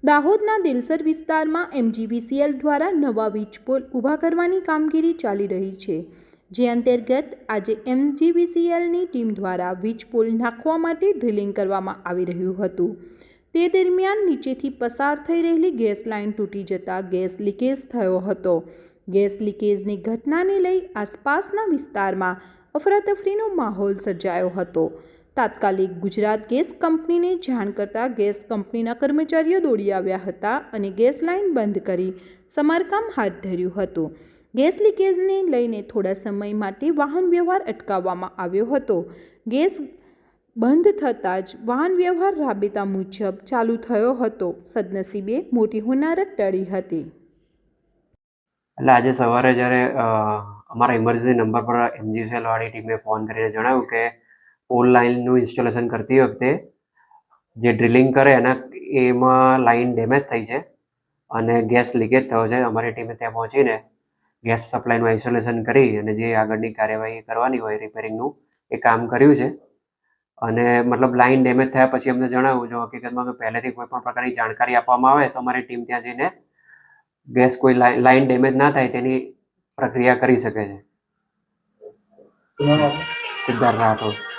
દાહોદના દિલસર વિસ્તારમાં MGVCL દ્વારા નવા વીજ પોલ ઊભા કરવાની કામગીરી ચાલી રહી છે, જે અંતર્ગત આજે MGVCLની ટીમ દ્વારા વીજ પોલ નાખવા માટે ડ્રિલિંગ કરવામાં આવી રહ્યું હતું। તે દરમિયાન નીચેથી પસાર થઈ રહેલી ગેસ લાઇન તૂટી જતા ગેસ લીકેજ થયો હતો। ગેસ લીકેજની ઘટનાને લઈ આસપાસના વિસ્તારમાં અફરાતફરીનો માહોલ સર્જાયો હતો। તાત્કાલિક ગુજરાત ગેસ કંપનીને જાણ કરતાં ગેસ કંપનીના કર્મચારીઓ દોડી આવ્યા હતા અને ગેસ લાઇન બંધ કરી સમારકામ હાથ ધર્યું હતું। ગેસ લીકેજને લઈને થોડા સમય માટે વાહન વ્યવહાર અટકાવવામાં આવ્યો હતો। ગેસ બંધ થતાં જ વાહન વ્યવહાર રાબેતા મુજબ ચાલુ થયો હતો। સદનસીબે મોટી હોનારત ટળી હતી। એટલે આજે સવારે જ્યારે અમારા ઇમરજન્સી નંબર પર MGVCL વાળી ટીમે ફોન કરીને જણાવ્યું કે પોલ લાઇનનું ઇન્સ્ટોલેશન કરતી વખતે જે ડ્રિલિંગ કરે એમાં લાઇન ડેમેજ થઈ છે અને ગેસ લીકેજ થયો છે। અમારી ટીમે ત્યાં પહોંચીને ગેસ સપ્લાયનું આઇસોલેશન કરી અને જે આગળની કાર્યવાહી કરવાની હોય રિપેરિંગનું એ કામ કર્યું છે। અને મતલબ લાઇન ડેમેજ થયા પછી અમને જણાવ્યું, જો હકીકતમાં અમે પહેલેથી કોઈ પણ પ્રકારની જાણકારી આપવામાં આવે તો અમારી ટીમ ત્યાં જઈને ગેસ કોઈ લાઇન ડેમેજ ના થાય તેની પ્રક્રિયા કરી શકે છે। સિદ્ધાર્થ રાઠોડ।